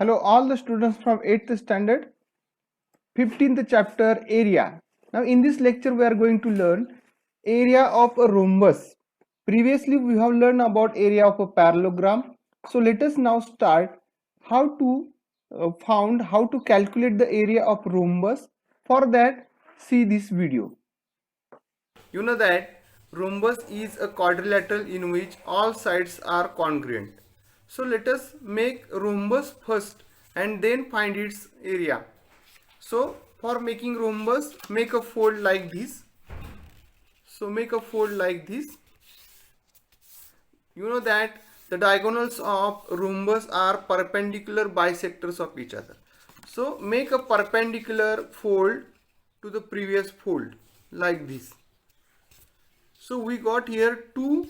Hello all the students from 8th standard, 15th chapter area. Now in this lecture we are going to learn area of a rhombus. Previously we have learned about area of a parallelogram. So let us now start how to how to calculate the area of rhombus. For that, see this video. You know that rhombus is a quadrilateral in which all sides are congruent. So let us make rhombus first and then find its area. So for making rhombus, make a fold like this. So make a fold like this. You know that the diagonals of rhombus are perpendicular bisectors of each other. So make a perpendicular fold to the previous fold like this. So we got here two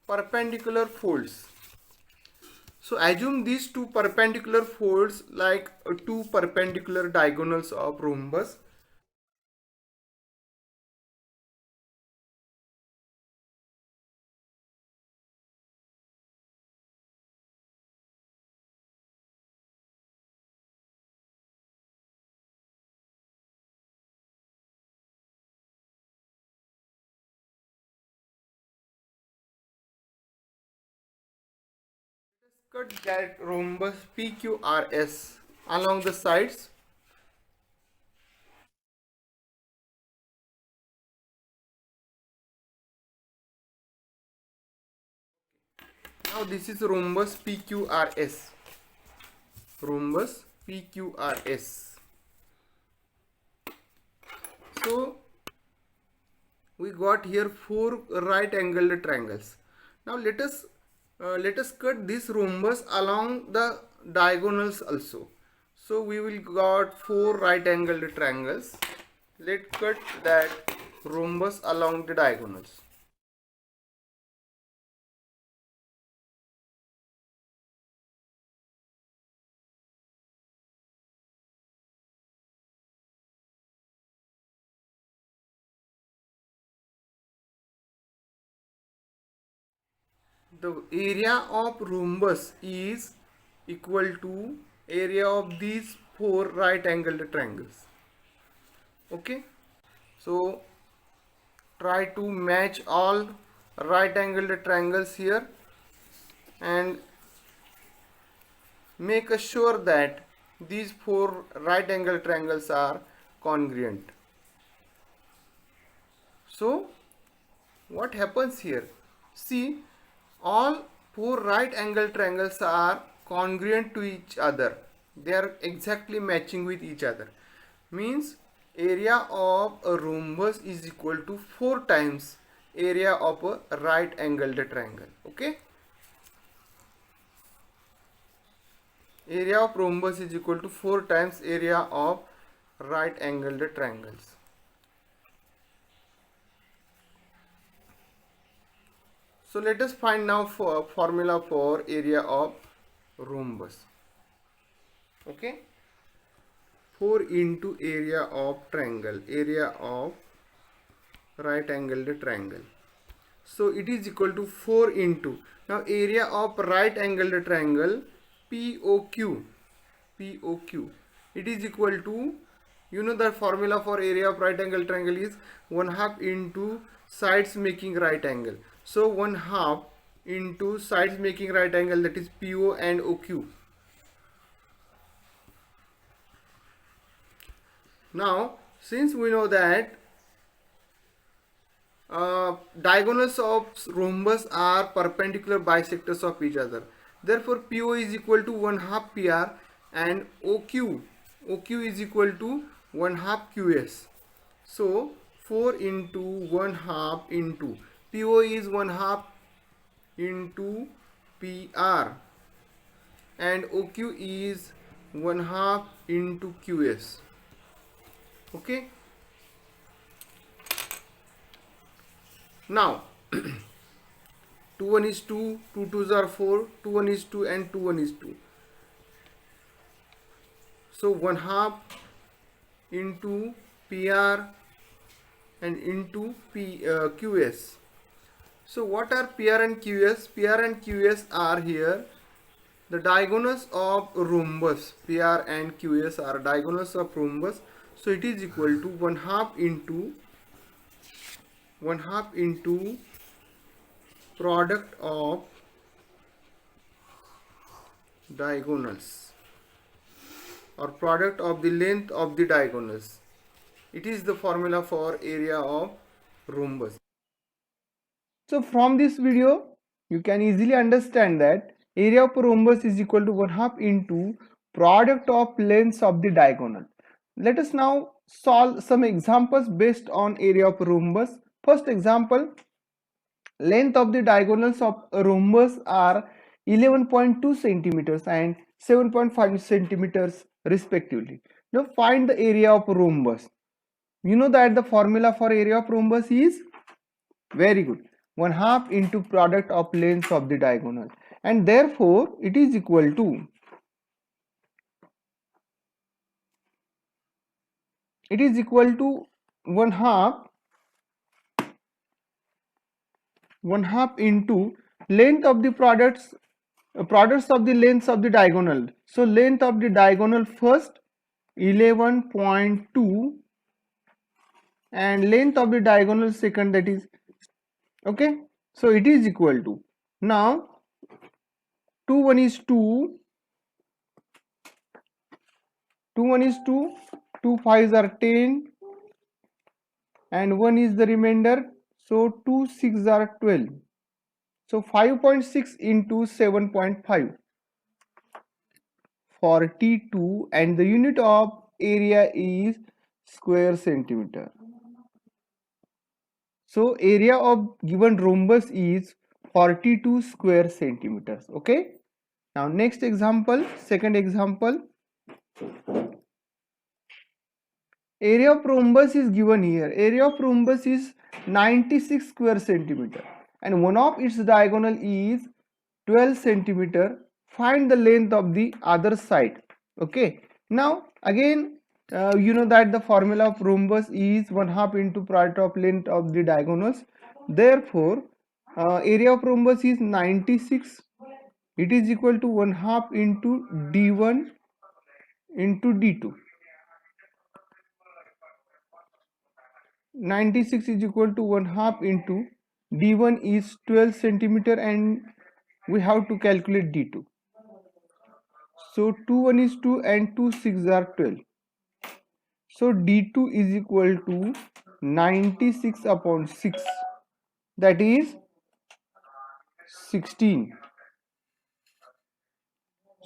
perpendicular folds. So assume these two perpendicular folds like two perpendicular diagonals of rhombus. Cut that rhombus PQRS along the sides. Now this is rhombus PQRS. Rhombus PQRS. So we got here four right angled triangles. Now let us cut this rhombus along the diagonals also. So we will got four right angled triangles. Let's cut that rhombus along the diagonals. The area of rhombus is equal to area of these four right angled triangles. Okay, so try to match all right angled triangles here and make sure that these four right angled triangles are congruent. So what happens here? See, all four right angled triangles are congruent to each other. They are exactly matching with each other. Means area of a rhombus is equal to 4 times area of a right angled triangle. Okay. Area of rhombus is equal to 4 times area of right angled triangles. So let us find now for formula for area of rhombus. Okay, 4 into area of triangle, area of right angled triangle. So it is equal to 4 into, now area of right angled triangle POQ, POQ, it is equal to, you know the formula for area of right angled triangle is 1/2 into sides making right angle. So 1/2 into sides making right angle, that is PO and OQ. Now since we know that diagonals of rhombus are perpendicular bisectors of each other, therefore PO is equal to 1/2 PR and OQ is equal to 1/2 QS. So 4 into 1/2 into PO is 1/2 into PR and OQ is 1/2 into QS. Okay. Now 2 1 is 2, 2 2s are 4, 2 1 is 2 and 2 1 is 2. So 1/2 into PR and into QS. So what are PR and QS? PR and QS are here the diagonals of rhombus PR and QS are diagonals of rhombus, so it is equal to 1/2 into product of diagonals or product of the length of the diagonals. It is the formula for area of rhombus. So from this video you can easily understand that area of rhombus is equal to 1/2 into product of lengths of the diagonal. Let us now solve some examples based on area of rhombus. First example, length of the diagonals of rhombus are 11.2 centimeters and 7.5 centimeters respectively. Now find the area of rhombus. You know that the formula for area of rhombus is very good, 1/2 into product of lengths of the diagonal, and therefore it is equal to 1/2 into length of the products of the lengths of the diagonal. So length of the diagonal first 11.2 and length of the diagonal second, that is okay. So it is equal to, now 2 1 is 2, 2 1 is 2, 2 5s are 10 and 1 is the remainder, so 2 6 are 12. So 5.6 into 7.5 for T2, and the unit of area is square centimeter. So area of given rhombus is 42 square centimeters. Okay. Now next example, second example, area of rhombus is given here. Area of rhombus is 96 square centimeter and one of its diagonal is 12 centimeter. Find the length of the other side. Okay. Now again you know that the formula of rhombus is 1/2 into product of length of the diagonals. Therefore area of rhombus is 96. It is equal to 1/2 into D1 into D2. 96 is equal to 1/2 into D1 is 12 centimeter and we have to calculate D2. So 2 1 is 2 and 2 6 are 12. So D2 is equal to 96 upon 6, that is 16.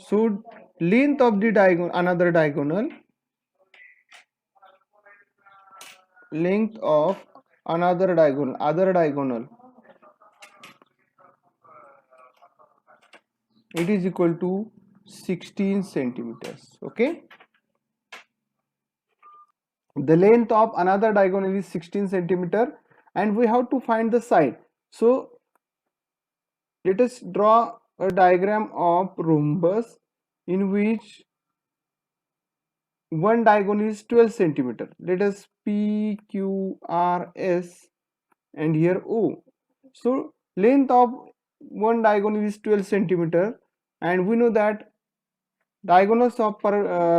So length of the diagonal, another diagonal, length of another diagonal, other diagonal, it is equal to 16 centimeters. Okay. The length of another diagonal is 16 centimeter and we have to find the side. So let us draw a diagram of rhombus in which one diagonal is 12 centimeter. Let us P Q R S and here O. So length of one diagonal is 12 centimeter and we know that diagonals of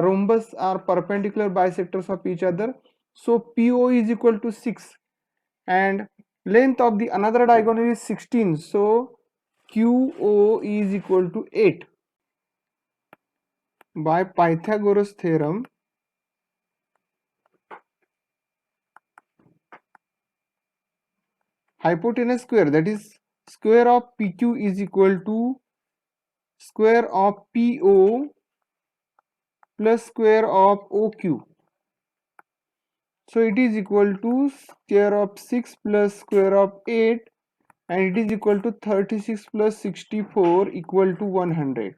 rhombus are perpendicular bisectors of each other. So PO is equal to 6 and length of the another diagonal is 16. So QO is equal to 8. By Pythagoras theorem, hypotenuse square, that is square of PQ is equal to square of PO plus square of OQ. So it is equal to square of 6 plus square of 8 and it is equal to 36 plus 64 equal to 100.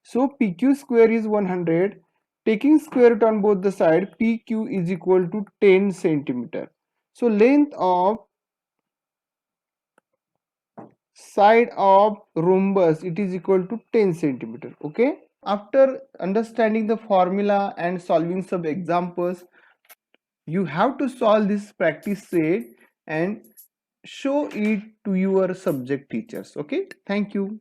So PQ square is 100. Taking square root on both the side, PQ is equal to 10 centimeter. So length of side of rhombus, it is equal to 10 centimeter. Okay. After understanding the formula and solving some examples, you have to solve this practice set and show it to your subject teachers. Okay. Thank you.